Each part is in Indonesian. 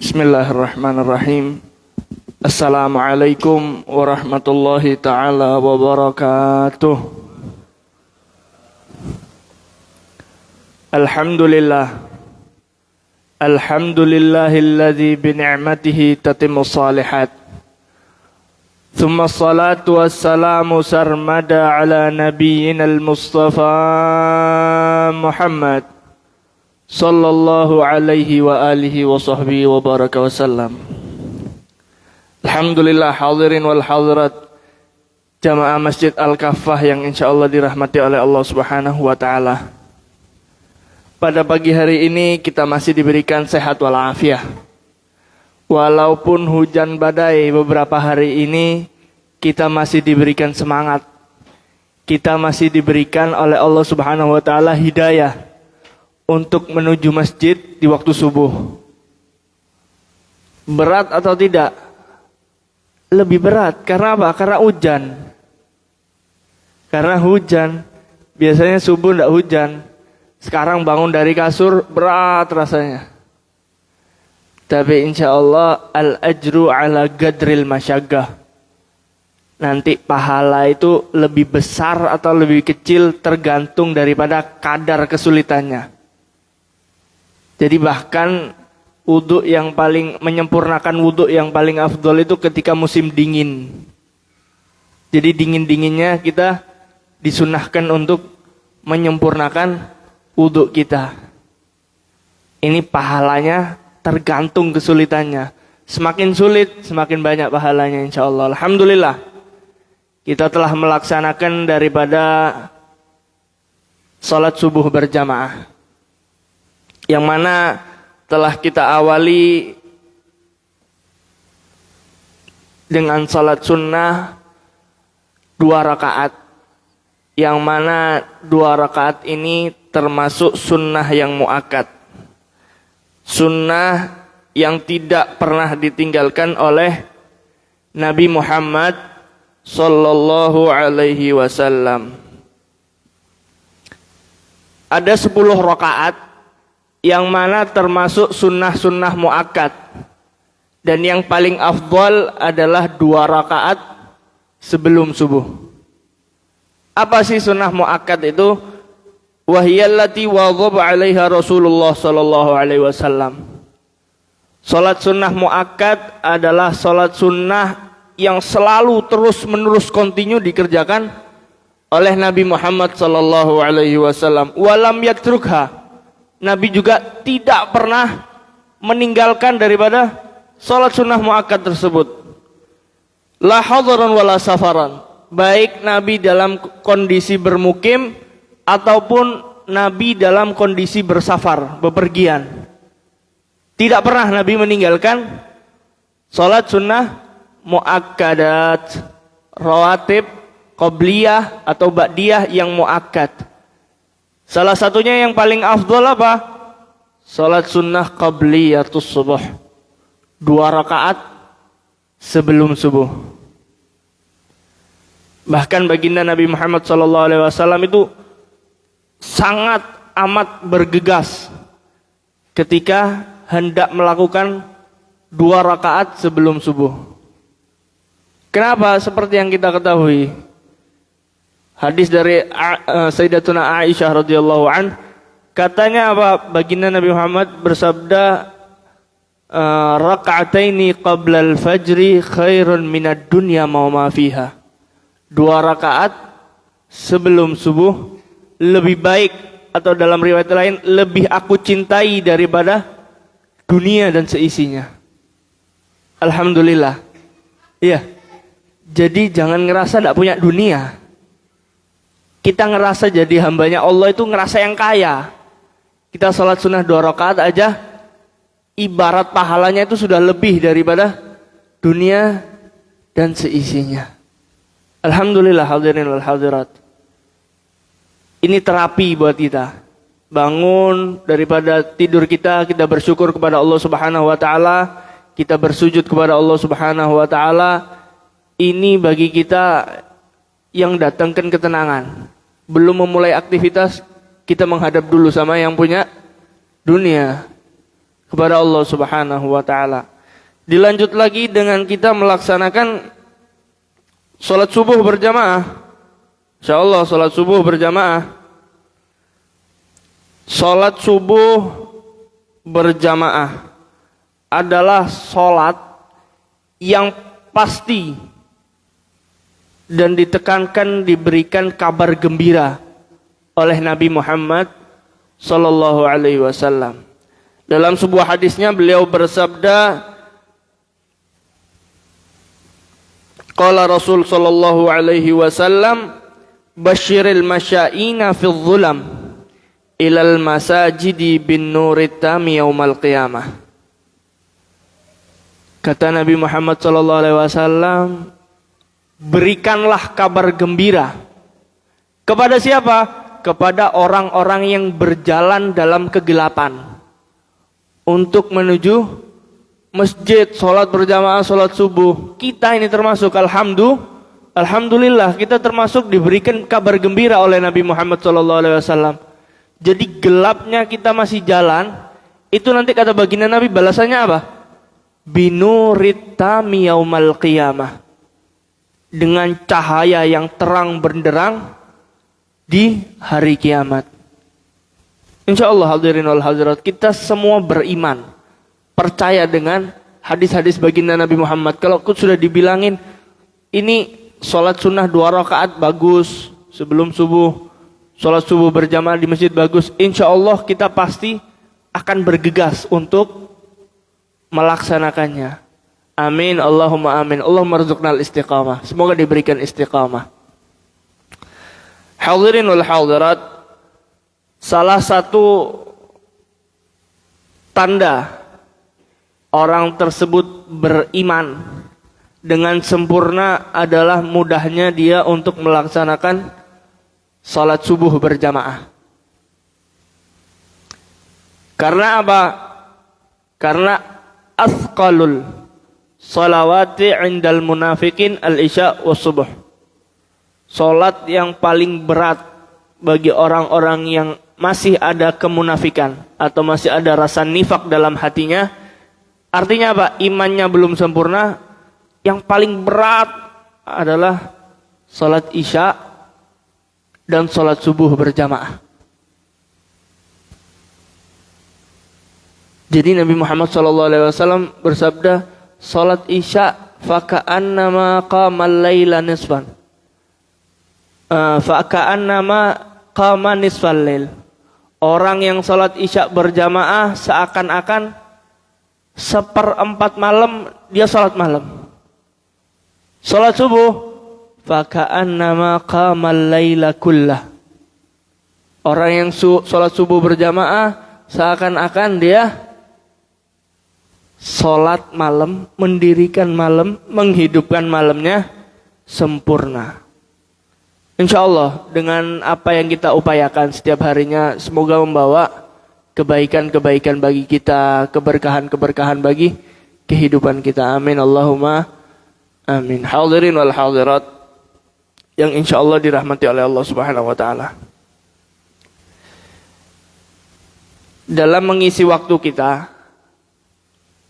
Bismillahirrahmanirrahim. Assalamualaikum warahmatullahi ta'ala wabarakatuh. Alhamdulillah. Alhamdulillahilladzi bini'matihi tatimmus shalihat. Thumma salatu wassalamu sarmada ala nabiyyinal Mustafa Muhammad sallallahu alaihi wa alihi wa sahbihi wa baraka wa sallam. Alhamdulillah, hadirin wal hadirat jamaah Masjid Al-Kafah yang insyaallah dirahmati oleh Allah Subhanahu wa taala. Pada pagi hari ini kita masih diberikan sehat walafiat. Walaupun hujan badai beberapa hari ini, kita masih diberikan semangat. Kita masih diberikan oleh Allah Subhanahu wa taala hidayah untuk menuju masjid di waktu subuh. Berat atau tidak? Lebih berat. Karena apa? Karena hujan. Karena hujan. Biasanya subuh tidak hujan. Sekarang bangun dari kasur berat rasanya. Tapi insya Allah al-ajru ala gadril masyaggah. Nanti pahala itu lebih besar atau lebih kecil tergantung daripada kadar kesulitannya. Jadi bahkan wudhu yang paling menyempurnakan wudhu yang paling afdol itu ketika musim dingin. Jadi dingin-dinginnya kita disunahkan untuk menyempurnakan wudhu kita. Ini pahalanya tergantung kesulitannya. Semakin sulit, semakin banyak pahalanya insyaallah. Alhamdulillah. Kita telah melaksanakan daripada salat subuh berjamaah. Yang mana telah kita awali dengan salat sunnah 2 rakaat. Yang mana 2 rakaat ini termasuk sunnah yang muakkad. Sunnah yang tidak pernah ditinggalkan oleh Nabi Muhammad sallallahu alaihi wasallam. Ada 10 rakaat yang mana termasuk sunnah-sunnah muakkad. Dan yang paling afdal adalah 2 rakaat sebelum subuh. Apa sih sunnah muakkad itu? Wahiyallati wadhaba 'alaiha Rasulullah sallallahu alaihi wasallam. Salat sunnah muakkad adalah salat sunnah yang selalu terus-menerus kontinu dikerjakan oleh Nabi Muhammad sallallahu alaihi wasallam. Walam yatrukha. Nabi juga tidak pernah meninggalkan daripada salat sunnah muakkad tersebut. La hadaran wala safaran. Baik Nabi dalam kondisi bermukim ataupun Nabi dalam kondisi bersafar, bepergian. Tidak pernah Nabi meninggalkan salat sunnah muakkadat, rawatib, qobliyah atau ba'diyah yang muakkad. Salah satunya yang paling afdal apa? Salat sunnah qabliyatus subuh. 2 rakaat sebelum subuh. Bahkan baginda Nabi Muhammad SAW itu sangat amat bergegas ketika hendak melakukan 2 rakaat sebelum subuh. Kenapa? Seperti yang kita ketahui, hadis dari Sayyidatuna Aisyah radhiyallahu an, katanya apa? Baginda Nabi Muhammad bersabda, raka'ataini qabla al-fajri khairun minad dunya ma ma fiha. 2 rakaat sebelum subuh lebih baik, atau dalam riwayat lain lebih aku cintai daripada dunia dan seisinya. Alhamdulillah. Iya. Jadi jangan ngerasa tidak punya dunia. Kita ngerasa jadi hambanya Allah itu ngerasa yang kaya. Kita sholat sunnah 2 rakaat aja, ibarat pahalanya itu sudah lebih daripada dunia dan seisinya. Alhamdulillah, hadirin wal hadirat. Ini terapi buat kita. Bangun daripada tidur kita, kita bersyukur kepada Allah Subhanahu wa taala, kita bersujud kepada Allah Subhanahu wa taala. Ini bagi kita yang datangkan ketenangan. Belum memulai aktivitas, kita menghadap dulu sama yang punya dunia. kepada Allah Subhanahu wa taala. Dilanjut lagi dengan kita melaksanakan salat subuh berjamaah. Insyaallah salat subuh berjamaah. Salat subuh berjamaah adalah salat yang pasti dan ditekankan diberikan kabar gembira oleh Nabi Muhammad sallallahu alaihi wasallam. Dalam sebuah hadisnya beliau bersabda, qala Rasul sallallahu alaihi wasallam, basyiril masyaina fil dhulam ilal masajidi bin nurit tami yaumal qiyamah. Kata Nabi Muhammad sallallahu alaihi wasallam, berikanlah kabar gembira kepada siapa? Kepada orang-orang yang berjalan dalam kegelapan untuk menuju masjid, sholat berjamaah, sholat subuh. Kita ini termasuk, alhamdulillah kita termasuk diberikan kabar gembira oleh Nabi Muhammad SAW. Jadi gelapnya kita masih jalan, itu nanti kata baginda Nabi balasannya apa? Binurit tami yaumal qiyamah, dengan cahaya yang terang benderang di hari kiamat. Insyaallah hadirin wal hadirat, kita semua beriman, percaya dengan hadis-hadis baginda Nabi Muhammad. Kalau sudah dibilangin ini sholat sunnah 2 rakaat bagus sebelum subuh, sholat subuh berjamaah di masjid bagus, insyaallah kita pasti akan bergegas untuk melaksanakannya. Amin, Allahumma amin. Allahumma rzuqnal istiqamah. Semoga diberikan istiqamah. Hadirin wal hadirat, salah satu tanda orang tersebut beriman dengan sempurna adalah mudahnya dia untuk melaksanakan salat subuh berjamaah. Karena apa? Karena asqalul salawati indal munafikin al-isya was subuh. Salat yang paling berat bagi orang-orang yang masih ada kemunafikan atau masih ada rasa nifak dalam hatinya. Artinya apa? Imannya belum sempurna. Yang paling berat adalah salat isya dan salat subuh berjamaah. Jadi Nabi Muhammad SAW bersabda, salat isya faka'annama qamal laila nisfan. Faka'annama qama nisfal lail. Orang yang salat isya berjamaah seakan-akan 1/4 malam dia salat malam. Salat subuh faka'annama qamal laila kullah. Orang yang salat subuh berjamaah seakan-akan dia salat malam, mendirikan malam, menghidupkan malamnya sempurna. Insyaallah dengan apa yang kita upayakan setiap harinya, semoga membawa kebaikan-kebaikan bagi kita, keberkahan-keberkahan bagi kehidupan kita. Amin, Allahumma amin. Hadirin wal hadirat yang insyaallah dirahmati oleh Allah Subhanahu wa taala. Dalam mengisi waktu kita,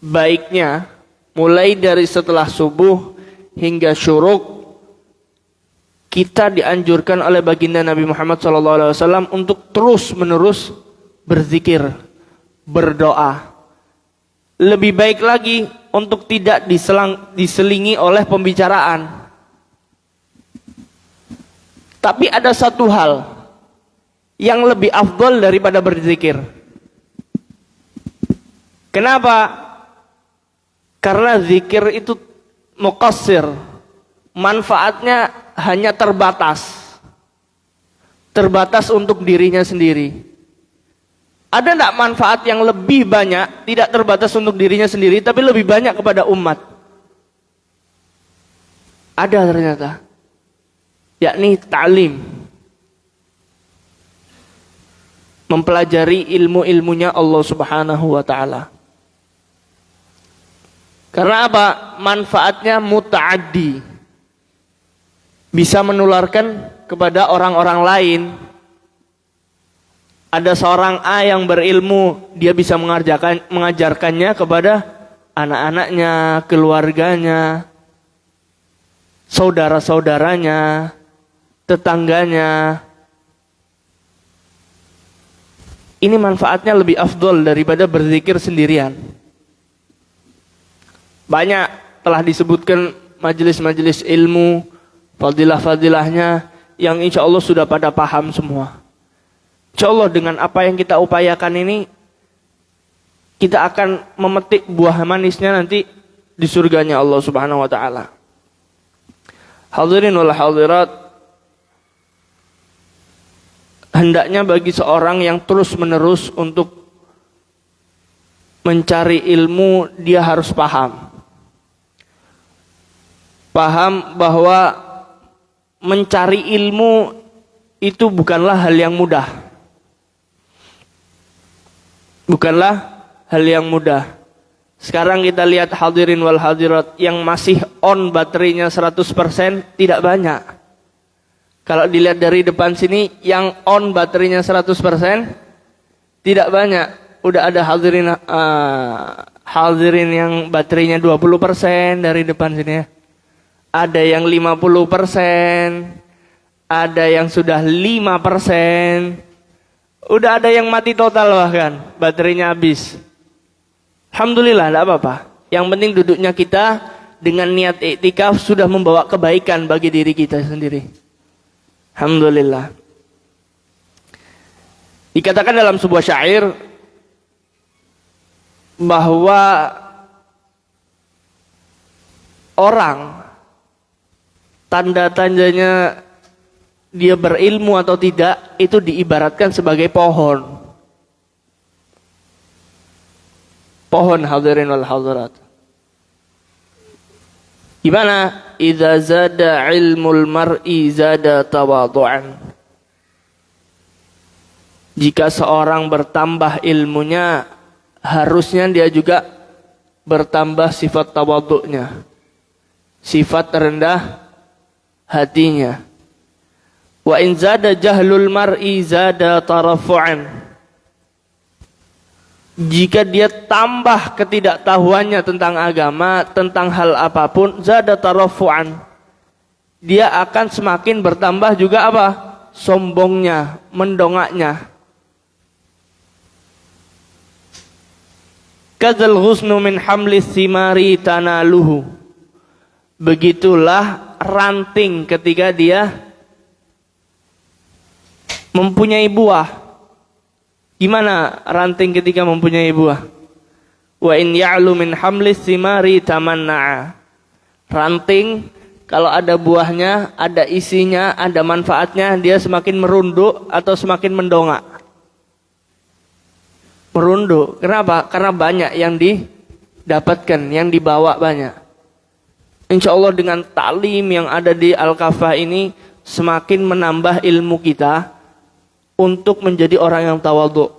baiknya mulai dari setelah subuh hingga syuruk, kita dianjurkan oleh baginda Nabi Muhammad SAW untuk terus-menerus berzikir, berdoa. Lebih baik lagi untuk tidak diselingi oleh pembicaraan. Tapi ada satu hal yang lebih afdal daripada berzikir. Kenapa? Karena zikir itu muqassir, manfaatnya hanya terbatas untuk dirinya sendiri. Ada tidak manfaat yang lebih banyak, tidak terbatas untuk dirinya sendiri, tapi lebih banyak kepada umat? Ada ternyata, yakni ta'lim, mempelajari ilmu-ilmunya Allah Subhanahu wa ta'ala. Karena apa? Manfaatnya muta'addi, bisa menularkan kepada orang-orang lain. Ada seorang A yang berilmu, dia bisa mengajarkannya kepada anak-anaknya, keluarganya, saudara-saudaranya, tetangganya. Ini manfaatnya lebih afdol daripada berzikir sendirian. Banyak telah disebutkan majelis-majelis ilmu, fadilah-fadilahnya yang insya Allah sudah pada paham semua. Insya Allah dengan apa yang kita upayakan ini, kita akan memetik buah manisnya nanti di surganya Allah Subhanahu wa taala. Hadirin wal hadirat, hendaknya bagi seorang yang terus-menerus untuk mencari ilmu, dia harus paham. Paham bahwa mencari ilmu itu bukanlah hal yang mudah. Bukanlah hal yang mudah. Sekarang kita lihat hadirin wal hadirat yang masih on baterainya 100% tidak banyak. Kalau dilihat dari depan sini yang on baterainya 100% tidak banyak. Udah ada hadirin yang baterainya 20% dari depan sini ya. Ada yang 50%, ada yang sudah 5%. Udah ada yang mati total bahkan, baterainya habis. Alhamdulillah, tidak apa-apa. Yang penting duduknya kita dengan niat iktikaf sudah membawa kebaikan bagi diri kita sendiri. Alhamdulillah. Dikatakan dalam sebuah syair bahwa orang tanda-tandanya dia berilmu atau tidak itu diibaratkan sebagai pohon. Pohon hadirin wal hadirat. Gimana? Idza zada ilmul mar'i zada tawadhu'an. Jika seorang bertambah ilmunya, harusnya dia juga bertambah sifat tawadhu'nya. Sifat rendah hatinya. Wa in zada jahlul mar'i zada tarafu'an. Jika dia tambah ketidaktahuannya tentang agama, tentang hal apapun, zada tarafu'an. Dia akan semakin bertambah juga apa? Sombongnya, mendongaknya. Kadzal ghusnu min hamlis thimari tanaluhu. Begitulah ranting ketika dia mempunyai buah. Gimana ranting ketika mempunyai buah? Wa in ya'lu min hamlis thimari tamanna'a. Ranting kalau ada buahnya, ada isinya, ada manfaatnya, dia semakin merunduk atau semakin mendongak. Merunduk. Kenapa? Karena banyak yang didapatkan, yang dibawa banyak. Insya Allah dengan taklim yang ada di Al-Kafah ini semakin menambah ilmu kita untuk menjadi orang yang tawadhu,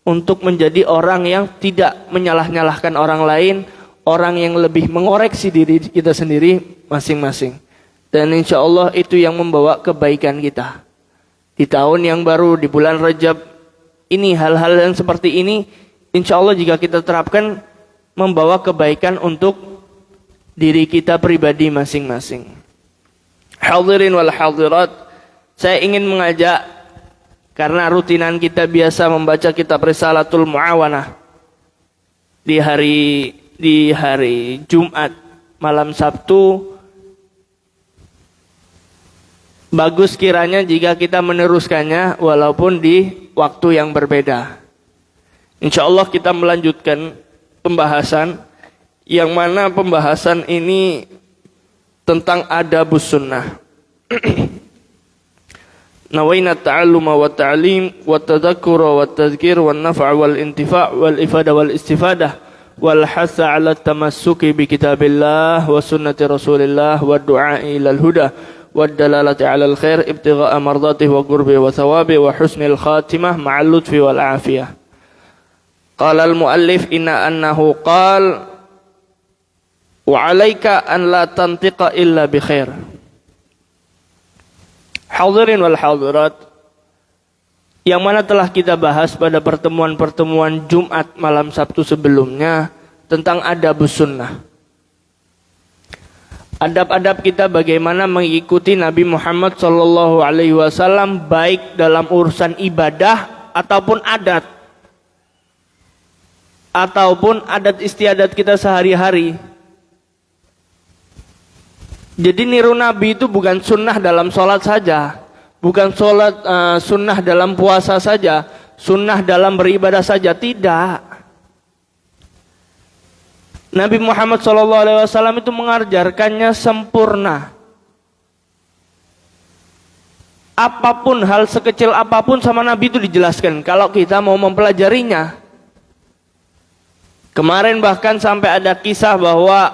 untuk menjadi orang yang tidak menyalah-nyalahkan orang lain, orang yang lebih mengoreksi diri kita sendiri masing-masing. Dan insya Allah itu yang membawa kebaikan kita. Di tahun yang baru, di bulan Rajab ini, hal-hal yang seperti ini insya Allah jika kita terapkan membawa kebaikan untuk diri kita pribadi masing-masing. Hadirin wal hadirat, saya ingin mengajak, karena rutinan kita biasa membaca kitab Risalatul Mu'awanah di hari Jumat, malam Sabtu. Bagus kiranya jika kita meneruskannya walaupun di waktu yang berbeda. Insya Allah kita melanjutkan pembahasan yang mana pembahasan ini tentang adabus sunnah. Nawaina ta'alluma wa ta'lim wa tadhakkura wa tadhkir wa naf'a wal intifa' wal ifada wal istifadah wal hasa 'ala tamassuki bi kitabillah wa sunnati Rasulillah wa du'a ila al-huda wa dalalati 'ala al-khair ibtigha'a mardatihi wa qurbi wa thawabi wa husnil khatimah ma'al lutfi wal 'afiyah. Qala al-muallif inna annahu qala wa 'alaika an la tantiqa illa bi khair. Hadirin wal hadirat, yang mana telah kita bahas pada pertemuan-pertemuan Jumat malam Sabtu sebelumnya tentang adabus sunnah. Adab-adab kita bagaimana mengikuti Nabi Muhammad SAW baik dalam urusan ibadah ataupun adat istiadat kita sehari-hari. Jadi niru Nabi itu bukan sunnah dalam sholat saja, bukan sunnah dalam puasa saja, sunnah dalam beribadah saja, tidak. Nabi Muhammad SAW itu mengajarkannya sempurna. Apapun, hal sekecil apapun sama Nabi itu dijelaskan kalau kita mau mempelajarinya. Kemarin bahkan sampai ada kisah bahwa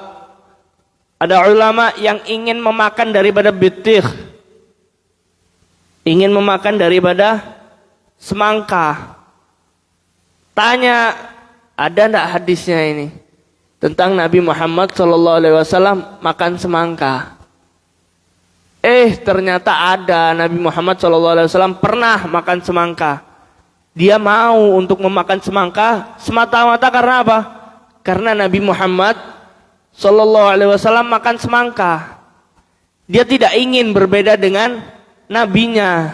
ada ulama yang ingin memakan daripada bitih, ingin memakan daripada semangka. Tanya, ada enggak hadisnya ini tentang Nabi Muhammad SAW makan semangka? Ternyata ada. Nabi Muhammad SAW pernah makan semangka. Dia mau untuk memakan semangka semata-mata karena apa? Karena Nabi Muhammad SAW makan semangka. Dia tidak ingin berbeda dengan nabinya.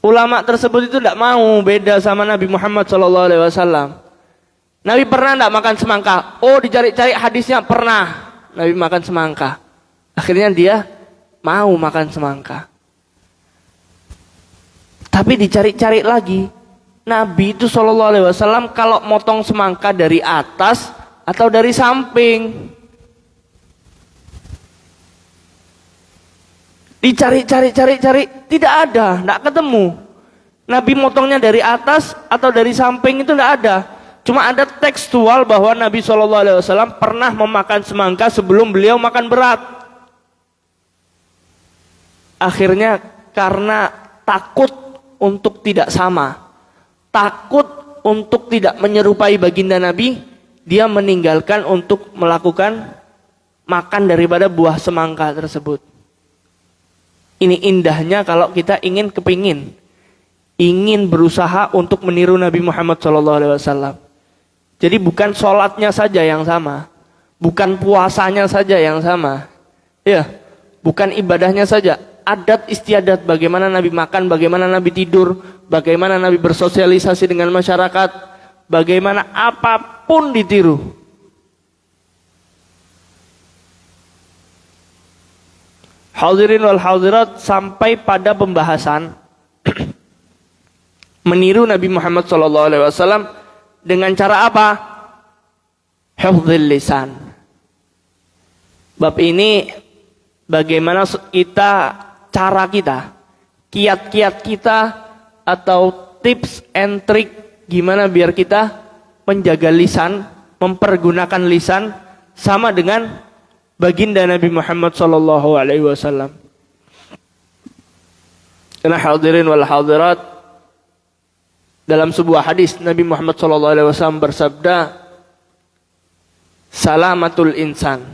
Ulama tersebut itu tidak mau beda sama Nabi Muhammad SAW. Nabi pernah tidak makan semangka? Dicari-cari hadisnya, pernah Nabi makan semangka. Akhirnya dia mau makan semangka. Tapi dicari-cari lagi, Nabi itu SAW kalau motong semangka dari atas atau dari samping. Dicari-cari, tidak ada, tidak ketemu. Nabi motongnya dari atas atau dari samping itu tidak ada. Cuma ada tekstual bahwa Nabi SAW pernah memakan semangka sebelum beliau makan berat. Akhirnya karena takut untuk tidak sama, takut untuk tidak menyerupai baginda Nabi, dia meninggalkan untuk melakukan makan daripada buah semangka tersebut. Ini indahnya kalau kita ingin berusaha untuk meniru Nabi Muhammad SAW. Jadi bukan sholatnya saja yang sama, bukan puasanya saja yang sama, bukan ibadahnya saja. Adat istiadat, bagaimana Nabi makan, bagaimana Nabi tidur, bagaimana Nabi bersosialisasi dengan masyarakat, bagaimana apapun ditiru. Hadirin wal hadirat, sampai pada pembahasan meniru Nabi Muhammad SAW dengan cara apa? Hifdzul lisan. Bab ini bagaimana cara kita, kiat-kiat kita atau tips and trick gimana biar kita menjaga lisan, mempergunakan lisan sama dengan baginda Nabi Muhammad SAW. Karena hadirin wal hadirat, dalam sebuah hadis Nabi Muhammad SAW bersabda, salamatul insan,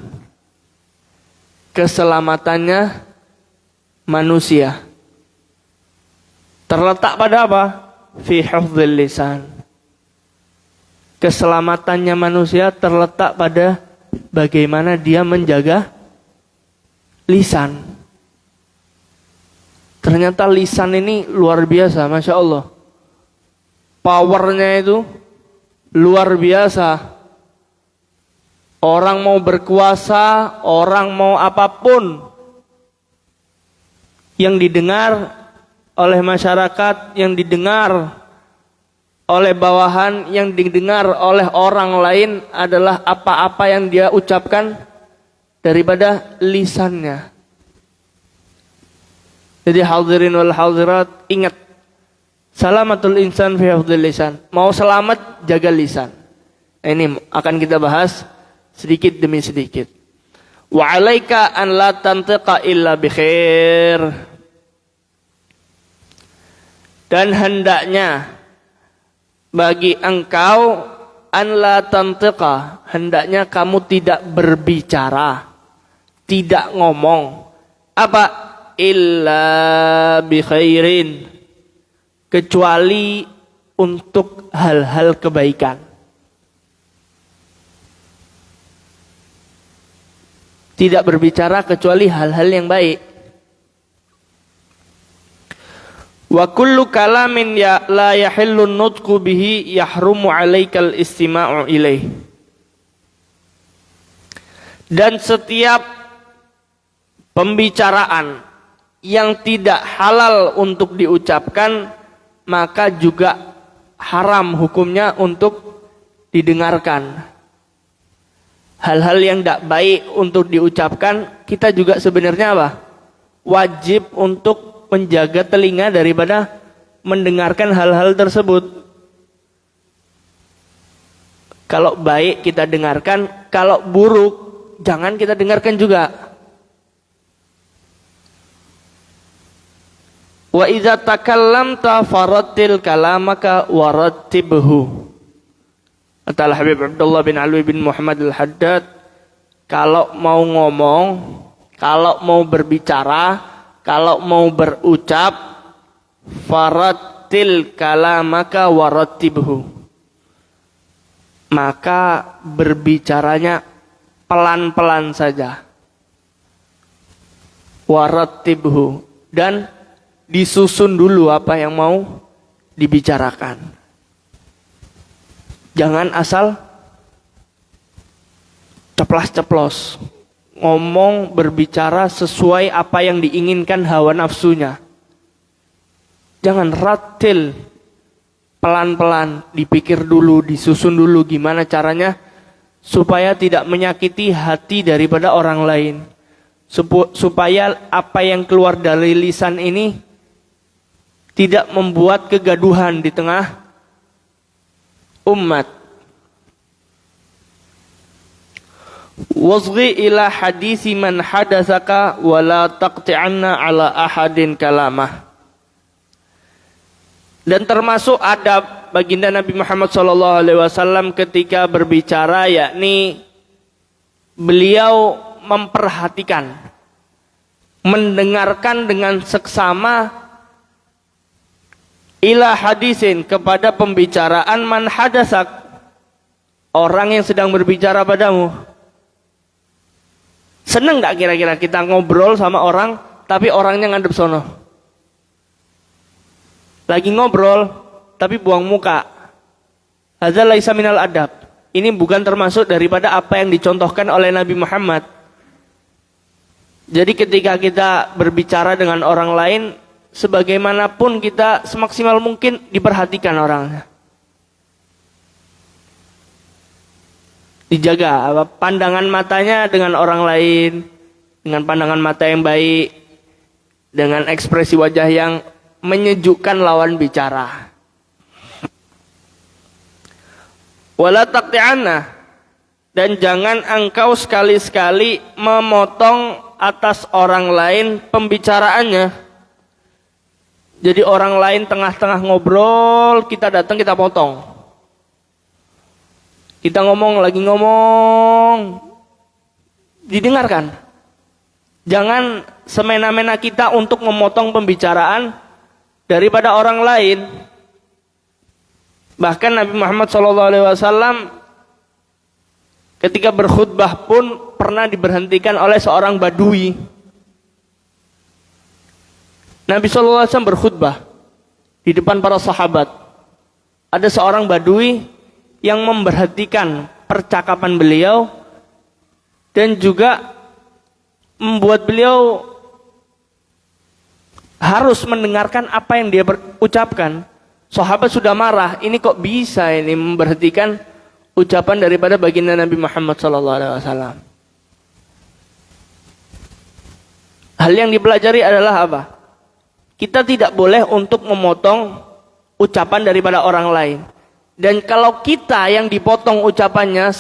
keselamatannya manusia terletak pada apa? Fi hifdzil lisan. Keselamatannya manusia terletak pada bagaimana dia menjaga lisan. Ternyata lisan ini luar biasa, Masya Allah. Powernya itu luar biasa. Orang mau berkuasa, orang mau apapun yang didengar oleh masyarakat, yang didengar oleh bawahan, yang didengar oleh orang lain adalah apa-apa yang dia ucapkan daripada lisannya. Jadi hadirin wal hadirat, ingat, salamatul insan fi hifdzil lisan. Mau selamat, jaga lisan. Ini akan kita bahas sedikit demi sedikit. Wa 'alaika an la tantiqa illa bi khair. Dan hendaknya bagi engkau an la tantiqa, hendaknya kamu tidak berbicara, tidak ngomong apa illa bi khairin, kecuali untuk hal-hal kebaikan. Tidak berbicara kecuali hal-hal yang baik. Wa kullu kalamin la yahillu nutqu bihi yahrumu 'alaikal istima'u ilaih. Dan setiap pembicaraan yang tidak halal untuk diucapkan, maka juga haram hukumnya untuk didengarkan. Hal-hal yang tidak baik untuk diucapkan, kita juga sebenarnya apa? Wajib untuk menjaga telinga daripada mendengarkan hal-hal tersebut. Kalau baik kita dengarkan, kalau buruk jangan kita dengarkan juga. Wa idza takallamta farattil kalamaka warattibhu. Kata Habib Abdullah bin Alwi bin Muhammad al-Haddad, kalau mau ngomong, kalau mau berbicara, kalau mau berucap, farattil kalamaka warattibhu. Maka berbicaranya pelan-pelan saja. Warattibhu, dan disusun dulu apa yang mau dibicarakan. Jangan asal ceplas-ceplos. Ngomong, berbicara sesuai apa yang diinginkan hawa nafsunya. Jangan ratil, pelan-pelan, dipikir dulu, disusun dulu gimana caranya supaya tidak menyakiti hati daripada orang lain. Supaya apa yang keluar dari lisan ini tidak membuat kegaduhan di tengah umat. Wasghi ila hadisi man hadasaka wala taqti'anna ala ahadin kalamah. Dan termasuk adab baginda Nabi Muhammad SAW ketika berbicara, yakni beliau memperhatikan, mendengarkan dengan seksama ila hadisin, kepada pembicaraan man hadasak, orang yang sedang berbicara padamu. Seneng gak kira-kira kita ngobrol sama orang tapi orangnya ngadep sono? Lagi ngobrol tapi buang muka. Hadza laisa minal adab. Ini bukan termasuk daripada apa yang dicontohkan oleh Nabi Muhammad. Jadi ketika kita berbicara dengan orang lain, sebagaimanapun kita semaksimal mungkin diperhatikan orangnya. Dijaga pandangan matanya dengan orang lain, dengan pandangan mata yang baik, dengan ekspresi wajah yang menyejukkan lawan bicara. Wala taqti'anna, dan jangan engkau sekali-sekali memotong atas orang lain pembicaraannya. Jadi orang lain tengah-tengah ngobrol, kita datang kita potong. Kita ngomong, lagi ngomong, didengarkan. Jangan semena-mena kita untuk memotong pembicaraan daripada orang lain. Bahkan Nabi Muhammad SAW ketika berkhutbah pun pernah diberhentikan oleh seorang badui. Nabi SAW berkhutbah di depan para sahabat. Ada seorang badui yang memberhentikan percakapan beliau dan juga membuat beliau harus mendengarkan apa yang dia ucapkan. Sahabat sudah marah, ini kok bisa ini memberhentikan ucapan daripada baginda Nabi Muhammad SAW. Hal yang dipelajari adalah apa? Kita tidak boleh untuk memotong ucapan daripada orang lain. Dan kalau kita yang dipotong ucapannya,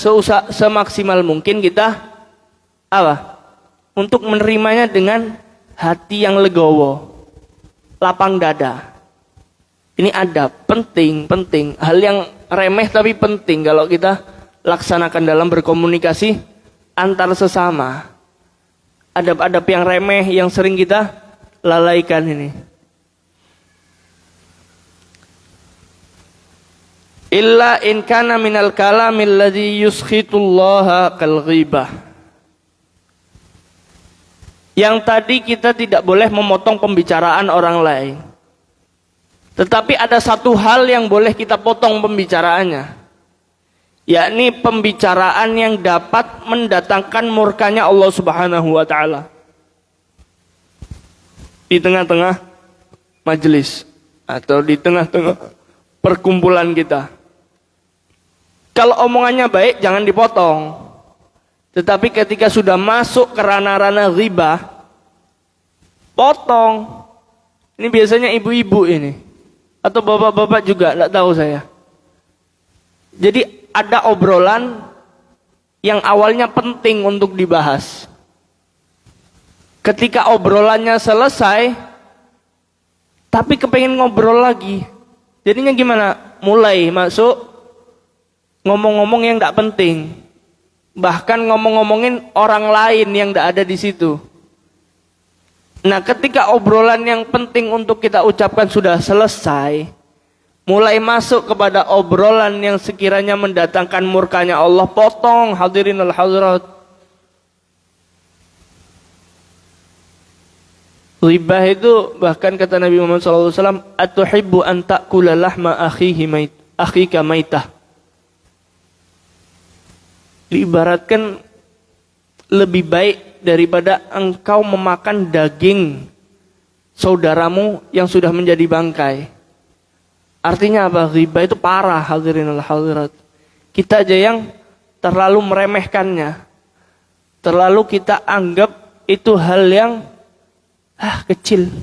semaksimal mungkin kita apa? Untuk menerimanya dengan hati yang legowo, lapang dada. Ini adab, penting. Hal yang remeh tapi penting kalau kita laksanakan dalam berkomunikasi antar sesama. Adab-adab yang remeh yang sering kita lalaikan ini. illa in kana minal kalamil ladzi yuskhitullaha kal ghibah. Yang tadi kita tidak boleh memotong pembicaraan orang lain. Tetapi ada satu hal yang boleh kita potong pembicaraannya, yakni pembicaraan yang dapat mendatangkan murkanya Allah Subhanahu wa taala. Di tengah-tengah majelis atau di tengah-tengah perkumpulan kita. Kalau omongannya baik jangan dipotong. Tetapi ketika sudah masuk ke ranah-ranah ghibah, potong. Ini biasanya ibu-ibu ini. Atau bapak-bapak juga, tidak tahu saya. Jadi ada obrolan yang awalnya penting untuk dibahas. Ketika obrolannya selesai, tapi kepengen ngobrol lagi. Jadinya gimana? Mulai masuk ngomong-ngomong yang tidak penting. Bahkan ngomong-ngomongin orang lain yang tidak ada di situ. Nah, ketika obrolan yang penting untuk kita ucapkan sudah selesai, mulai masuk kepada obrolan yang sekiranya mendatangkan murkanya Allah, potong. Hadirin al-hadirat. Ghibah itu bahkan kata Nabi Muhammad SAW, atuhibbu an ta'kula lahma akhika maitah. Diibaratkan lebih baik daripada engkau memakan daging saudaramu yang sudah menjadi bangkai. Artinya apa? Ghibah itu parah, hadirin al-hadirat. Kita aja yang terlalu meremehkannya. Terlalu kita anggap itu hal yang kecil.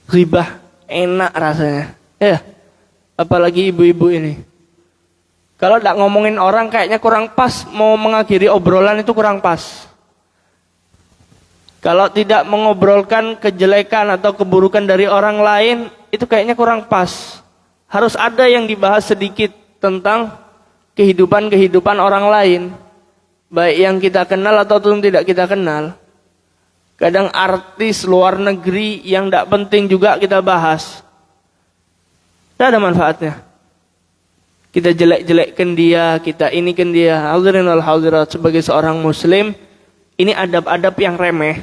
Ghibah enak rasanya. Ya, apalagi ibu-ibu ini. Kalau tidak ngomongin orang kayaknya kurang pas, mau mengakhiri obrolan itu kurang pas. Kalau tidak mengobrolkan kejelekan atau keburukan dari orang lain, itu kayaknya kurang pas. Harus ada yang dibahas sedikit tentang kehidupan-kehidupan orang lain. Baik yang kita kenal ataupun tidak kita kenal. Kadang artis luar negeri yang tidak penting juga kita bahas. Tidak ada manfaatnya. Kita jelek-jelekkan dia, kita inikan dia. Hadirin al-hadirat, sebagai seorang muslim, ini adab-adab yang remeh.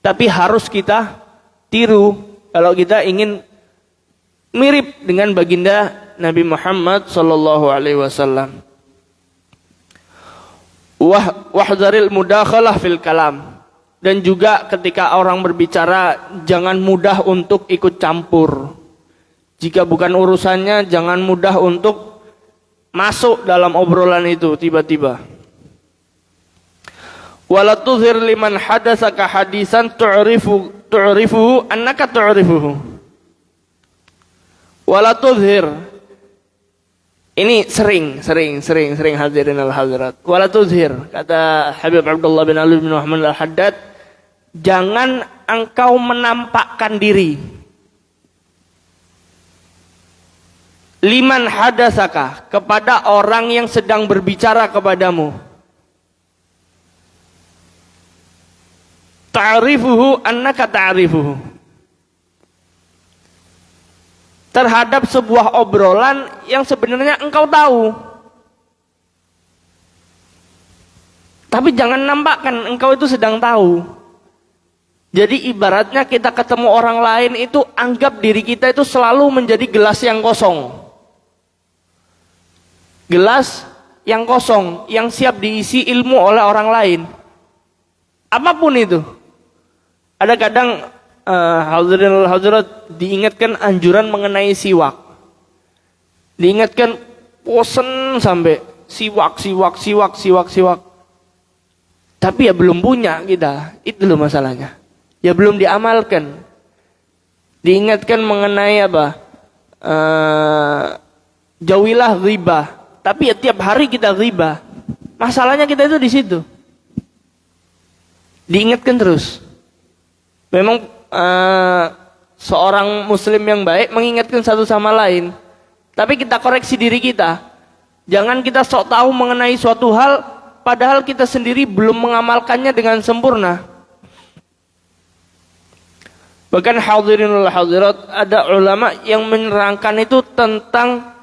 Tapi harus kita tiru kalau kita ingin mirip dengan baginda Nabi Muhammad sallallahu alaihi wasallam. Wahdharil mudakhalah fil kalam. Dan juga ketika orang berbicara, jangan mudah untuk ikut campur. Jika bukan urusannya, jangan mudah untuk masuk dalam obrolan itu tiba-tiba. Wala tuzhir liman hadatsaka hadisan tu'rifuhu annaka tu'rifuhu. Wala tuzhir. Ini sering hadirin al-hadirat. Wala tuzhir, kata Habib Abdullah bin Ali bin Muhammad al-Haddad, jangan engkau menampakkan diri. Liman hadasaka, kepada orang yang sedang berbicara kepadamu. Ta'rifuhu annaka ta'rifuhu. Terhadap sebuah obrolan yang sebenarnya engkau tahu. Tapi jangan nampakkan engkau itu sedang tahu. Jadi ibaratnya kita ketemu orang lain itu, anggap diri kita itu selalu menjadi gelas yang kosong. Gelas yang kosong, yang siap diisi ilmu oleh orang lain. Apapun itu. Ada kadang hadirin al-hadirat diingatkan anjuran mengenai siwak. Diingatkan bosan sampai siwak. Tapi ya belum punya kita. Itu loh masalahnya. Ya belum diamalkan. Diingatkan mengenai apa? Jauhilah ghibah. Tapi ya tiap hari kita ghibah. Masalahnya kita itu di situ. Diingatkan terus. Memang seorang muslim yang baik mengingatkan satu sama lain. Tapi kita koreksi diri kita. Jangan kita sok tahu mengenai suatu hal, padahal kita sendiri belum mengamalkannya dengan sempurna. Bahkan hadirinul hadirat, ada ulama yang menerangkan itu tentang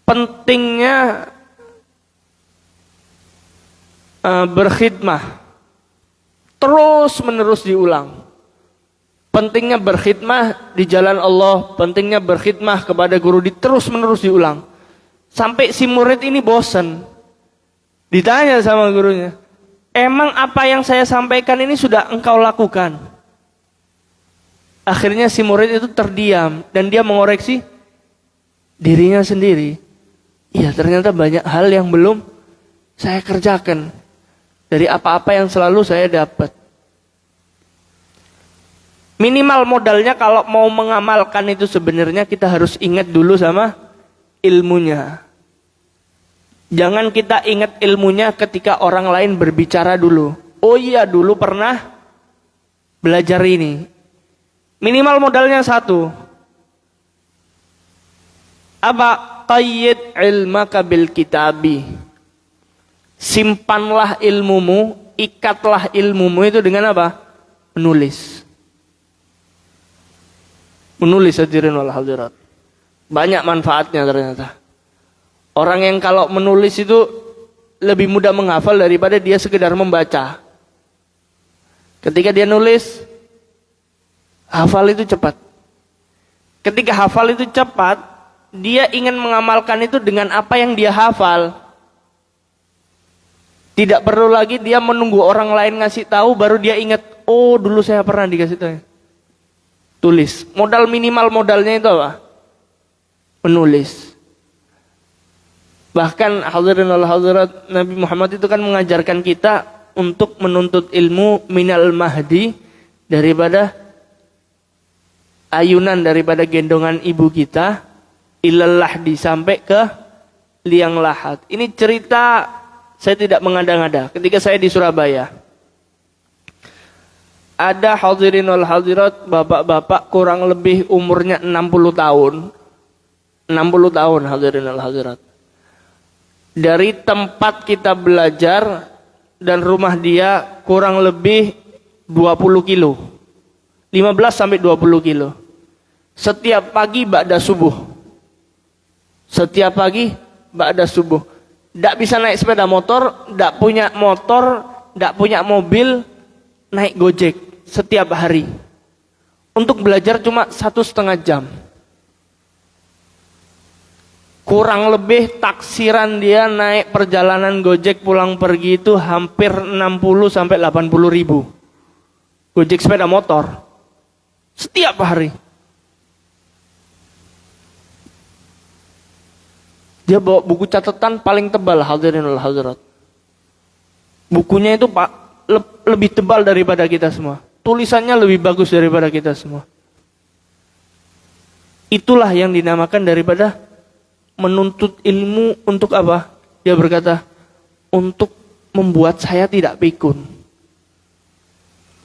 pentingnya berkhidmah, terus menerus diulang. Pentingnya berkhidmah di jalan Allah, pentingnya berkhidmah kepada guru, terus menerus diulang. Sampai si murid ini bosan. Ditanya sama gurunya, emang apa yang saya sampaikan ini sudah engkau lakukan? Akhirnya si murid itu terdiam dan dia mengoreksi dirinya sendiri. Iya, ternyata banyak hal yang belum saya kerjakan dari apa-apa yang selalu saya dapat. Minimal modalnya kalau mau mengamalkan itu sebenarnya kita harus ingat dulu sama ilmunya. Jangan kita ingat ilmunya ketika orang lain berbicara dulu. Oh iya, dulu pernah belajar ini. Minimal modalnya satu. Apa? Qayyid ilmaka bil kitabi. Simpanlah ilmumu, ikatlah ilmumu itu dengan apa? Menulis. Menulis, hadirin wal hadirat. Banyak manfaatnya ternyata. Orang yang kalau menulis itu lebih mudah menghafal daripada dia sekedar membaca. Ketika dia nulis, hafal itu cepat. Ketika hafal itu cepat, dia ingin mengamalkan itu dengan apa yang dia hafal. Tidak perlu lagi dia menunggu orang lain ngasih tahu baru dia ingat, oh dulu saya pernah dikasih tahu. Tulis. Modal minimal modalnya itu apa? Menulis. Bahkan hadirin wal hadirat, Nabi Muhammad itu kan mengajarkan kita untuk menuntut ilmu minal mahdi, daripada ayunan, daripada gendongan ibu kita, ilal lahdi, sampai ke liang lahat. Ini cerita saya tidak mengada-ngada. Ketika saya di Surabaya, ada hadirin wal hadirat, bapak-bapak kurang lebih umurnya 60 tahun. 60 tahun hadirin wal hadirat. Dari tempat kita belajar dan rumah dia kurang lebih 20 kilo. 15 sampai 20 kilo. Setiap pagi ba'da subuh. Setiap pagi ba'da subuh. Tidak bisa naik sepeda motor, tidak punya mobil, naik Gojek setiap hari. Untuk belajar cuma 1,5 jam. Kurang lebih taksiran dia naik perjalanan Gojek pulang pergi itu hampir 60 sampai 80 ribu. Gojek sepeda motor. Setiap hari. Dia bawa buku catatan paling tebal, hadirin wal hadirat. Bukunya itu lebih tebal daripada kita semua. Tulisannya lebih bagus daripada kita semua. Itulah yang dinamakan daripada menuntut ilmu. Untuk apa? Dia berkata, untuk membuat saya tidak pikun.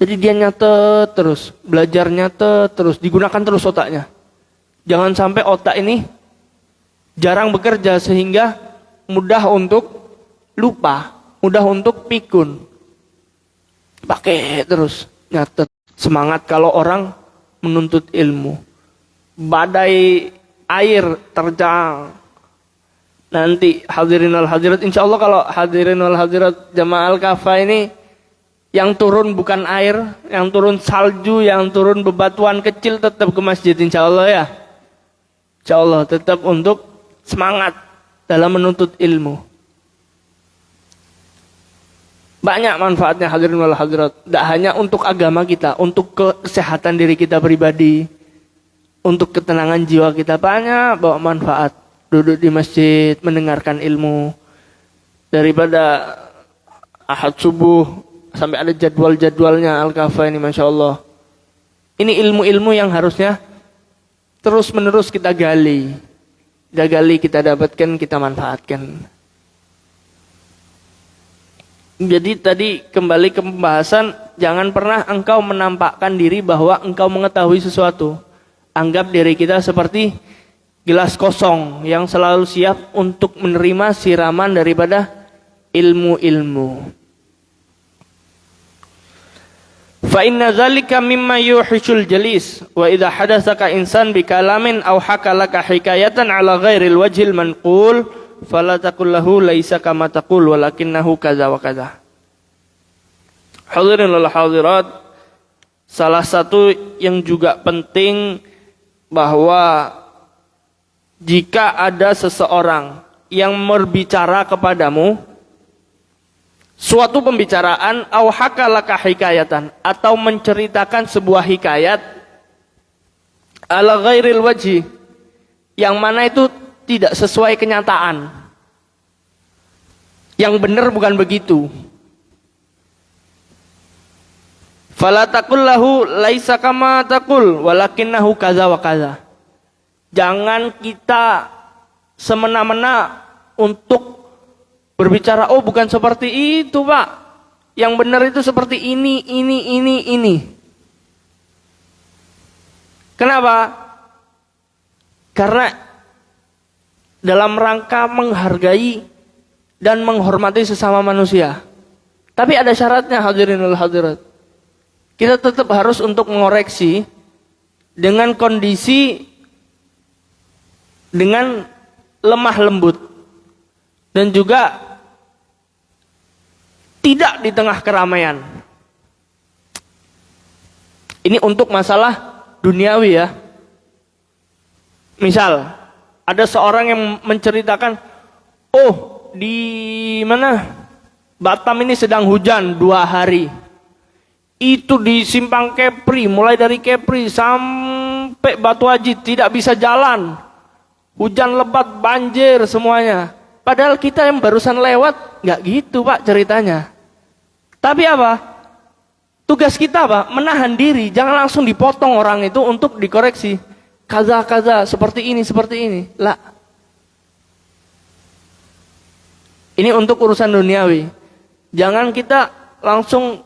Jadi dia nyatet terus, belajar nyatet terus, digunakan terus otaknya. Jangan sampai otak ini jarang bekerja sehingga mudah untuk lupa, mudah untuk pikun. Pakai terus, nyatet. Semangat kalau orang menuntut ilmu. Badai air terjang. Nanti hadirin wal hadirat, insya Allah kalau hadirin wal hadirat jamaah Al-Kafah ini, yang turun bukan air, yang turun salju, yang turun bebatuan kecil tetap ke masjid, insya Allah ya. Insya Allah tetap untuk semangat dalam menuntut ilmu. Banyak manfaatnya hadirin wal hadirat. Tidak hanya untuk agama kita, untuk kesehatan diri kita pribadi, untuk ketenangan jiwa kita, banyak bawa manfaat. Duduk di masjid, mendengarkan ilmu. Daripada ahad subuh sampai ada jadwal-jadwalnya Al-Kafah ini, Masya Allah. Ini ilmu-ilmu yang harusnya terus menerus kita gali. Kita gali, kita dapatkan, kita manfaatkan. Jadi tadi kembali ke pembahasan, jangan pernah engkau menampakkan diri bahwa engkau mengetahui sesuatu. Anggap diri kita seperti gelas kosong yang selalu siap untuk menerima siraman daripada ilmu-ilmu. Fa inna dzalika mimma yuhishul jalis wa idza hadatsaka insan bi kalamin aw hakalaka hikayatan ala ghairil wajhil manqul fala taqul lahu laisa kama taqul walakinnahu kadza wa kadza. Hadirin wal hadirat, salah satu yang juga penting bahwa jika ada seseorang yang berbicara kepadamu suatu pembicaraan au hakalaka hikayatan atau menceritakan sebuah hikayat ala ghairil wajhi yang mana itu tidak sesuai kenyataan. Yang benar bukan begitu. Fala taqul lahu laisa kama taqul walakinnahu kadza wa kadza. Jangan kita semena-mena untuk berbicara, oh bukan seperti itu Pak. Yang benar itu seperti ini. Kenapa? Karena dalam rangka menghargai dan menghormati sesama manusia. Tapi ada syaratnya hadirin wal hadirat. Kita tetap harus untuk mengoreksi dengan kondisi dengan lemah lembut dan juga tidak di tengah keramaian. Ini untuk masalah duniawi ya. Misal ada seorang yang menceritakan, oh di mana Batam ini sedang hujan 2 hari. Itu di Simpang Kepri, mulai dari Kepri sampai Batu Haji tidak bisa jalan. Hujan lebat, banjir semuanya. Padahal kita yang barusan lewat, nggak gitu Pak ceritanya. Tapi apa? Tugas kita Pak, menahan diri. Jangan langsung dipotong orang itu untuk dikoreksi. Kaza, seperti ini. Lah. Ini untuk urusan duniawi. Jangan kita langsung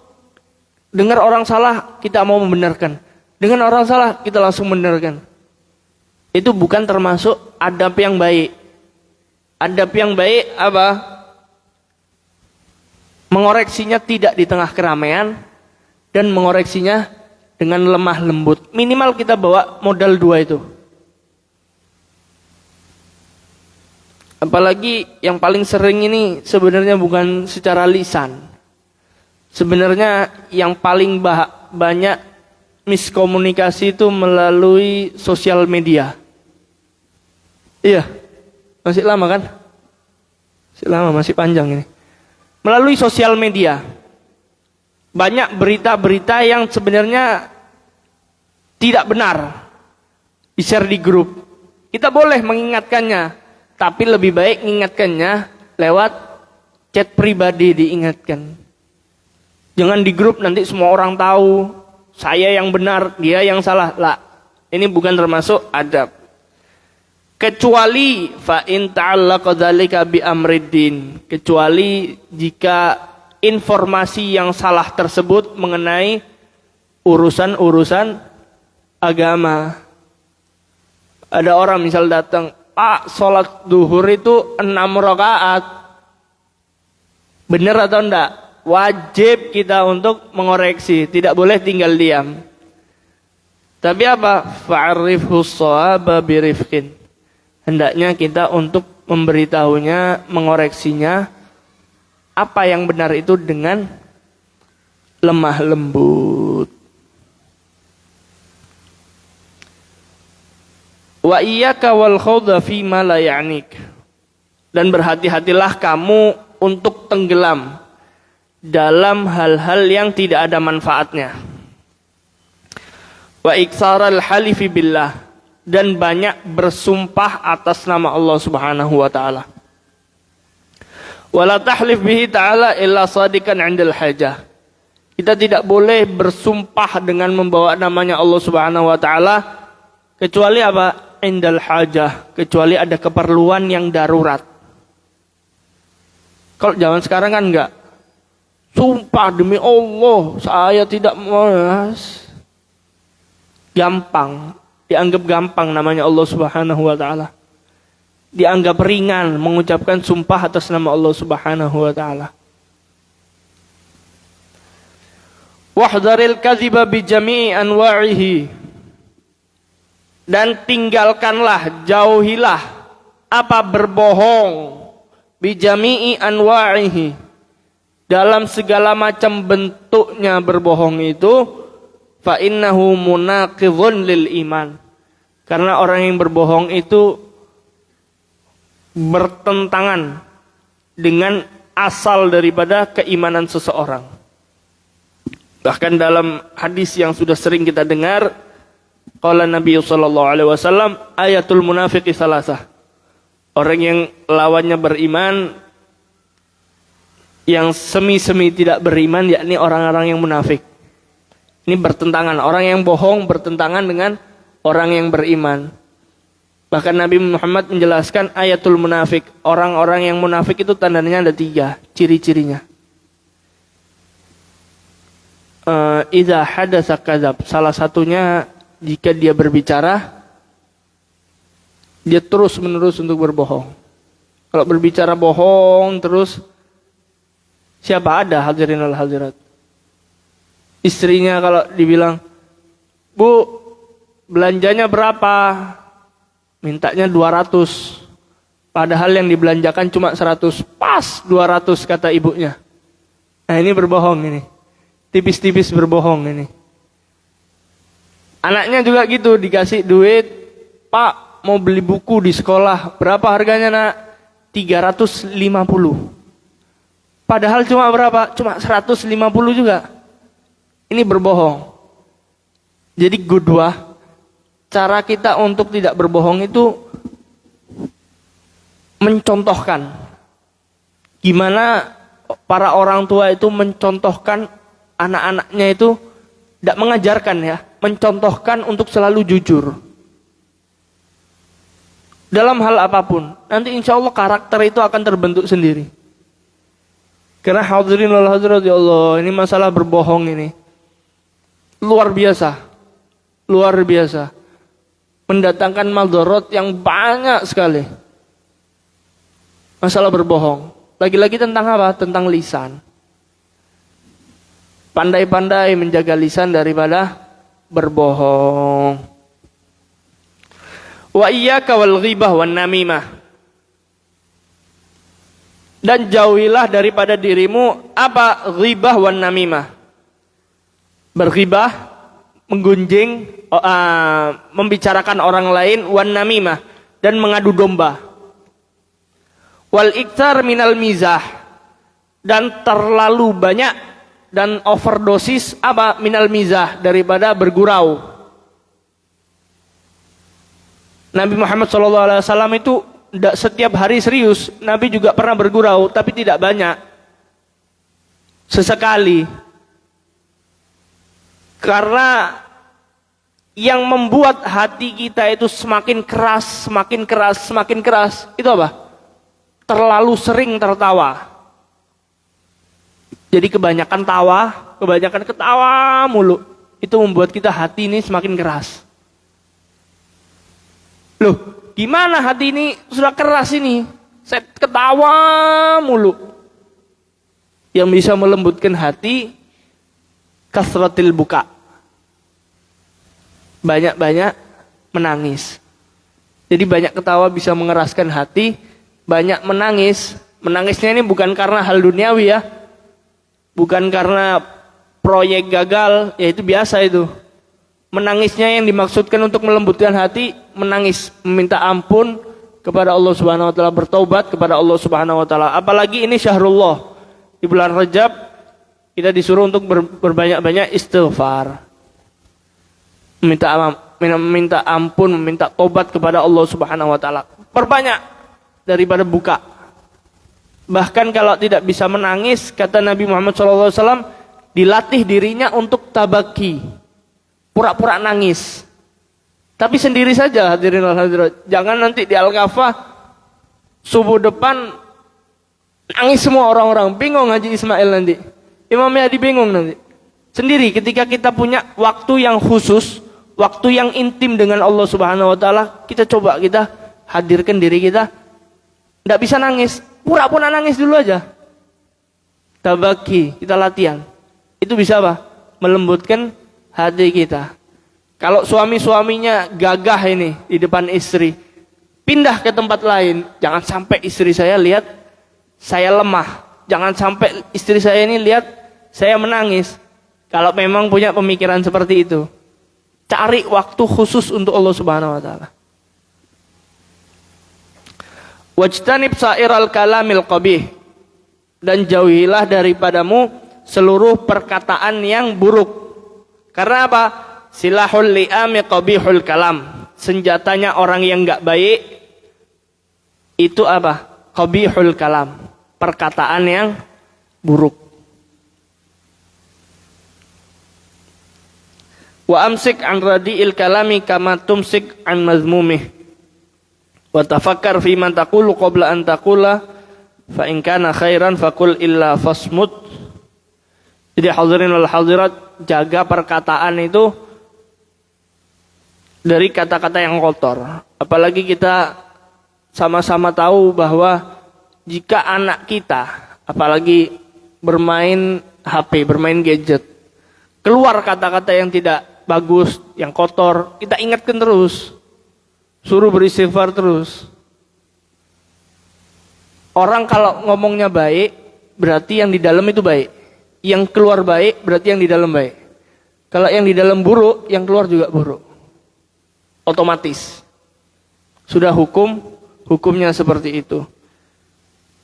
dengar orang salah, kita mau membenarkan. Dengan orang salah, kita langsung membenarkan. Itu bukan termasuk adab yang baik. Adab yang baik apa? Mengoreksinya tidak di tengah keramaian dan mengoreksinya dengan lemah lembut. Minimal kita bawa modal 2 itu. Apalagi yang paling sering ini sebenarnya bukan secara lisan. Sebenarnya yang paling banyak miskomunikasi itu melalui sosial media. Iya, masih lama kan? Masih lama, masih panjang ini. Melalui sosial media. Banyak berita-berita yang sebenarnya tidak benar. Di-share di grup. Kita boleh mengingatkannya. Tapi lebih baik mengingatkannya lewat chat pribadi diingatkan. Jangan di grup nanti semua orang tahu. Saya yang benar, dia yang salah. Lah, ini bukan termasuk adab. Kecuali fa in ta'allaqa dzalika bi amriddin, kecuali jika informasi yang salah tersebut mengenai urusan-urusan agama. Ada orang misal datang, Pak, sholat duhur itu 6 rakaat. Benar atau enggak? Wajib kita untuk mengoreksi, tidak boleh tinggal diam. Tapi apa? Fa'arifhu shawaba birifqin. Hendaknya kita untuk memberitahunya, mengoreksinya apa yang benar itu dengan lemah lembut. Wa iyyaka wal khawdha fi ma la ya'nik. Dan berhati-hatilah kamu untuk tenggelam dalam hal-hal yang tidak ada manfaatnya. Wa iksaral halifi billah. Dan banyak bersumpah atas nama Allah Subhanahu wa taala. Wala tahlif bihi ta'ala illa sadikan 'indal hajah. Kita tidak boleh bersumpah dengan membawa namanya Allah Subhanahu wa taala kecuali apa? Indal hajah, kecuali ada keperluan yang darurat. Kalau zaman sekarang kan enggak. Sumpah demi Allah, saya tidak mas. Gampang. Dianggap gampang namanya Allah Subhanahu wa taala. Dianggap ringan mengucapkan sumpah atas nama Allah Subhanahu wa taala. Wahdharil kadhiba bi jami'i anwa'ihi. Dan tinggalkanlah, jauhilah apa berbohong bi jami'i anwa'ihi. Dalam segala macam bentuknya berbohong itu, fa innahu munaqidhun lil iman. Karena orang yang berbohong itu bertentangan dengan asal daripada keimanan seseorang. Bahkan dalam hadis yang sudah sering kita dengar, qala Nabi sallallahu alaihi wasallam, ayatul munafiqi salasah. Orang yang lawannya beriman, yang semi-semi tidak beriman, yakni orang-orang yang munafik. Ini bertentangan, orang yang bohong bertentangan dengan orang yang beriman. Bahkan Nabi Muhammad menjelaskan ayatul munafik, orang-orang yang munafik itu tandanya ada 3, ciri-cirinya. Idza hadatsa kadzab. Salah satunya jika dia berbicara, dia terus menerus untuk berbohong. Kalau berbicara bohong terus, siapa ada hadirin wal hadirat, istrinya kalau dibilang, "Bu, belanjanya berapa?" Mintanya 200. Padahal yang dibelanjakan cuma 100. Pas 200 kata ibunya. Nah, ini berbohong ini. Tipis-tipis berbohong ini. Anaknya juga gitu, dikasih duit, "Pak, mau beli buku di sekolah. Berapa harganya, Nak?" 350. Padahal cuma berapa? Cuma 150 juga. Ini berbohong. Jadi qudwah, cara kita untuk tidak berbohong itu mencontohkan. Gimana para orang tua itu mencontohkan anak-anaknya itu, tidak mengajarkan ya, mencontohkan untuk selalu jujur. Dalam hal apapun, nanti insya Allah karakter itu akan terbentuk sendiri. Karena hadirin wal hadirat ya Allah, ini masalah berbohong ini luar biasa. Luar biasa. Mendatangkan maldorot yang banyak sekali. Masalah berbohong. Lagi-lagi tentang apa? Tentang lisan. Pandai-pandai menjaga lisan daripada berbohong. Wa iyyaka wal ghibah wan namimah. Dan jauhilah daripada dirimu apa? Ghibah wan namimah. Berghibah, menggunjing, membicarakan orang lain, wan namimah, dan mengadu domba. Wal iktar minal mizah, dan terlalu banyak dan overdosis apa? Minal mizah, daripada bergurau. Nabi Muhammad SAW itu tidak setiap hari serius. Nabi juga pernah bergurau, tapi tidak banyak. Sesekali. Karena yang membuat hati kita itu semakin keras, semakin keras, semakin keras, itu apa? Terlalu sering tertawa. Jadi kebanyakan tawa, kebanyakan ketawa mulu, itu membuat kita hati ini semakin keras. Loh, gimana hati ini sudah keras ini? Saya ketawa mulu. Yang bisa melembutkan hati, kasratil buka. Banyak-banyak menangis. Jadi banyak ketawa bisa mengeraskan hati, banyak menangis. Menangisnya ini bukan karena hal duniawi ya. Bukan karena proyek gagal, ya itu biasa itu. Menangisnya yang dimaksudkan untuk melembutkan hati, menangis, meminta ampun kepada Allah Subhanahu wa taala, bertaubat kepada Allah Subhanahu wa taala. Apalagi ini syahrullah. Di bulan Rajab kita disuruh untuk berbanyak-banyak istighfar. Meminta ampun, meminta taubat kepada Allah Subhanahu wa taala. Perbanyak daripada buka. Bahkan kalau tidak bisa menangis, kata Nabi Muhammad SAW, dilatih dirinya untuk tabaki, pura-pura nangis. Tapi sendiri saja hadirin wal hadirat. Jangan nanti di Al-Kafah subuh depan nangis semua orang-orang, bingung Haji Ismail nanti. Imam Yadi bingung nanti. Sendiri ketika kita punya waktu yang khusus, waktu yang intim dengan Allah Subhanahu wa taala, kita coba kita hadirkan diri kita. Tidak bisa nangis, pura-pura nangis dulu aja. Tabaki, kita latihan. Itu bisa apa? melembutkan hati kita. Kalau suami-suaminya gagah ini di depan istri, pindah ke tempat lain. Jangan sampai istri saya lihat saya lemah. Jangan sampai istri saya ini lihat saya menangis. Kalau memang punya pemikiran seperti itu, cari waktu khusus untuk Allah Subhanahu wa taala. Wajtanib sa'iral kalamil qabih, dan jauhilah daripadamu seluruh perkataan yang buruk. Karena apa? Silahul li'ami qabihul kalam. Senjatanya orang yang enggak baik itu apa? Qabihul kalam, perkataan yang buruk. Wa amsik an radi'il kalami kama tumsik an mazmumih. Wa tafakkar fi man taqulu qabla an taqula fa in kana khairan faqul illa fasmut. Jadi hadirin wal hadirat, jaga perkataan itu dari kata-kata yang kotor. Apalagi kita sama-sama tahu bahwa jika anak kita apalagi bermain HP, bermain gadget, keluar kata-kata yang tidak bagus, yang kotor, kita ingatkan terus, suruh beristighfar terus. Orang kalau ngomongnya baik, berarti yang di dalam itu baik. Yang keluar baik, berarti yang di dalam baik. Kalau yang di dalam buruk, yang keluar juga buruk. Otomatis. Sudah hukumnya seperti itu.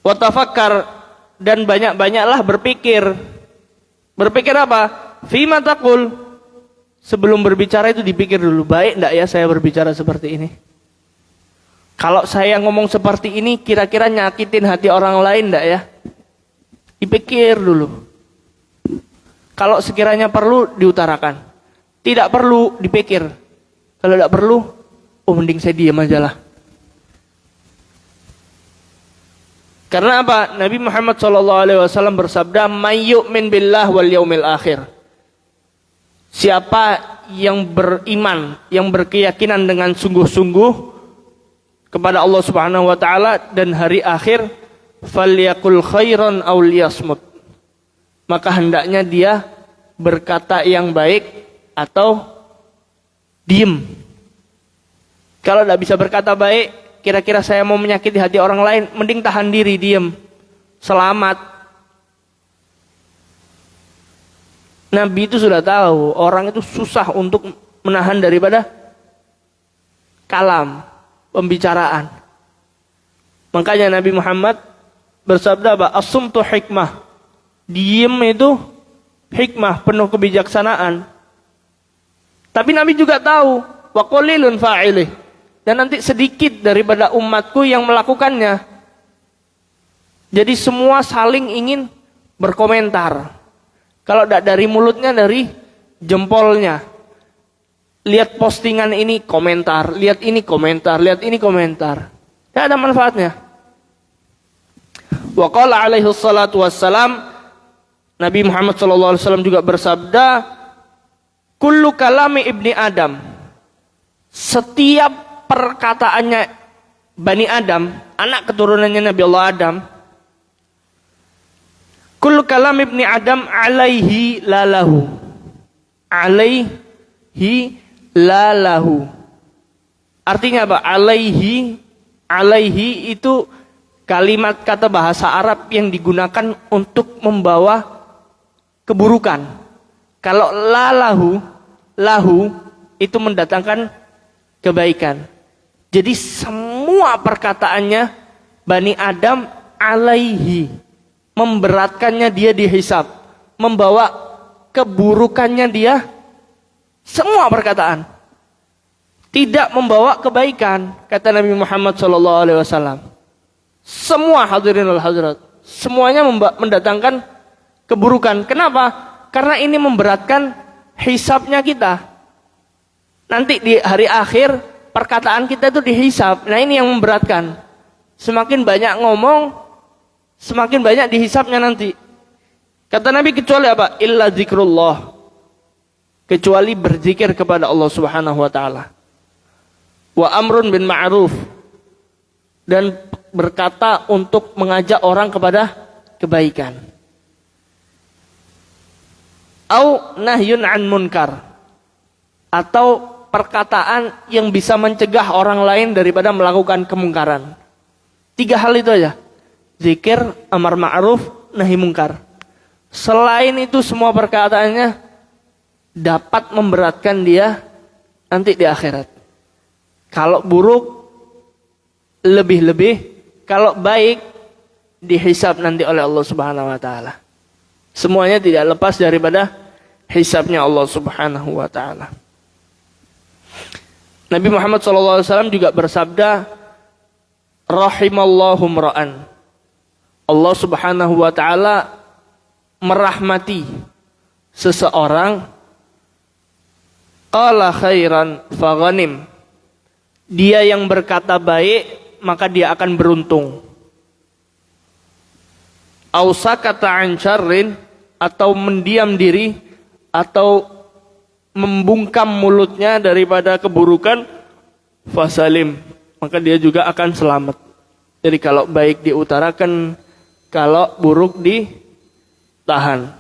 Wa tafakkar, dan banyak-banyaklah berpikir. Berpikir apa? Fima taqul. Sebelum berbicara itu dipikir dulu, baik enggak ya saya berbicara seperti ini? Kalau saya ngomong seperti ini kira-kira nyakitin hati orang lain enggak ya? Dipikir dulu. Kalau sekiranya perlu diutarakan. Tidak perlu dipikir. Kalau enggak perlu, mending saya diam aja lah. Karena apa? Nabi Muhammad SAW bersabda, "May yu'min billah wal yaumil akhir." Siapa yang beriman, yang berkeyakinan dengan sungguh-sungguh kepada Allah Subhanahu wa taala dan hari akhir, falyakul khairan aw liyasmut. Maka hendaknya dia berkata yang baik atau diem. Kalau tidak bisa berkata baik, kira-kira saya mau menyakiti hati orang lain, mending tahan diri, diem. Selamat. Nabi itu sudah tahu orang itu susah untuk menahan daripada kalam, pembicaraan. Makanya Nabi Muhammad bersabda, "As-sumtu hikmah." Diem itu hikmah, penuh kebijaksanaan. Tapi Nabi juga tahu, wa qalilun fa'ilih. Dan nanti sedikit daripada umatku yang melakukannya. Jadi semua saling ingin berkomentar. Kalau tidak dari mulutnya, dari jempolnya. Lihat postingan ini komentar, lihat ini komentar, lihat ini komentar. Tidak ada manfaatnya. Wa qala alaihi salatu wassalam, Nabi Muhammad SAW juga bersabda, kullu kalami ibni Adam. Setiap perkataannya Bani Adam, anak keturunannya Nabi Allah Adam, kullu kalam ibni Adam alaihi lalahu. Alaihi lalahu. Artinya apa? Alaihi itu kalimat kata bahasa Arab yang digunakan untuk membawa keburukan. Kalau lahu itu mendatangkan kebaikan. Jadi semua perkataannya Bani Adam alaihi, memberatkannya dia dihisab, membawa keburukannya dia, semua perkataan tidak membawa kebaikan, kata Nabi Muhammad SAW. Semua hadirin wal hadirat, semuanya mendatangkan keburukan. Kenapa? Karena ini memberatkan hisabnya kita. Nanti di hari akhir perkataan kita itu dihisab. Nah ini yang memberatkan. Semakin banyak ngomong, semakin banyak dihisabnya nanti. Kata Nabi, kecuali apa? Illa zikrullah. Kecuali berzikir kepada Allah Subhanahu wa taala. Wa amrun bin ma'ruf. Dan berkata untuk mengajak orang kepada kebaikan. Au nahyun an munkar, atau perkataan yang bisa mencegah orang lain daripada melakukan kemungkaran. 3 hal itu aja. Zikir, amar ma'ruf, nahi mungkar. Selain itu semua perkataannya dapat memberatkan dia nanti di akhirat. Kalau buruk lebih-lebih, kalau baik dihisab nanti oleh Allah Subhanahu wa taala. Semuanya tidak lepas daripada hisabnya Allah Subhanahu wa taala. Nabi Muhammad SAW juga bersabda, rahimallahu mra'an. Allah Subhanahu wa taala merahmati seseorang qala khairan faghanim. Dia yang berkata baik, maka dia akan beruntung. Au sakata an syarrin, atau mendiam diri atau membungkam mulutnya daripada keburukan, fasalim, maka dia juga akan selamat. Jadi kalau baik diutarakan, kalau buruk ditahan.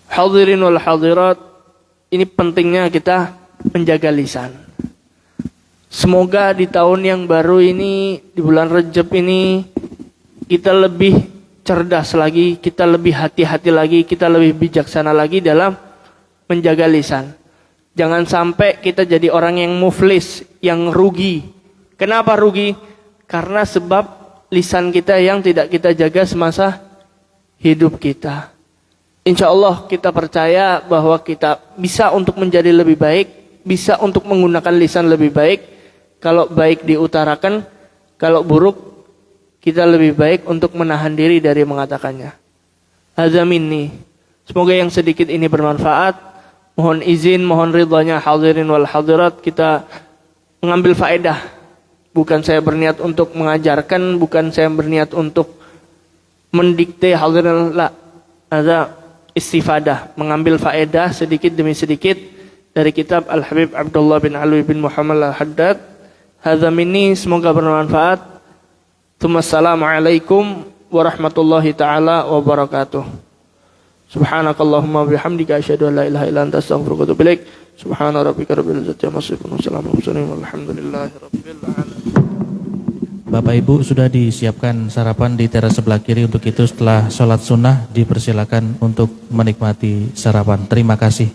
Hadirin wal hadirat, ini pentingnya kita menjaga lisan. Semoga di tahun yang baru ini, di bulan Rajab ini, kita lebih cerdas lagi, kita lebih hati-hati lagi, kita lebih bijaksana lagi dalam menjaga lisan. Jangan sampai kita jadi orang yang muflis, yang rugi. Kenapa rugi? Karena sebab lisan kita yang tidak kita jaga semasa hidup kita. Insya Allah kita percaya bahwa kita bisa untuk menjadi lebih baik, bisa untuk menggunakan lisan lebih baik. Kalau baik diutarakan, kalau buruk kita lebih baik untuk menahan diri dari mengatakannya. Hadza minni. Semoga yang sedikit ini bermanfaat. Mohon izin, mohon ridhanya hadirin wal hadirat, kita mengambil faedah. Bukan saya berniat untuk mengajarkan, bukan saya berniat untuk mendikte hadirin, la. Ada istifadah, mengambil faedah sedikit demi sedikit dari kitab Al-Habib Abdullah bin Alwi bin Muhammad Al-Haddad. Hadza minni, semoga bermanfaat. Assalamualaikum warahmatullahi taala wabarakatuh. Subhanakallahumma bihamdika asyhadu an la ilaha illa anta astaghfiruka wa atubu ilaik. Subhana rabbika rabbil izzati amma yasifun wa salamun walhamdulillahi rabbil alamin. Bapak Ibu, sudah disiapkan sarapan di teras sebelah kiri. Untuk itu setelah sholat sunnah dipersilakan untuk menikmati sarapan. Terima kasih.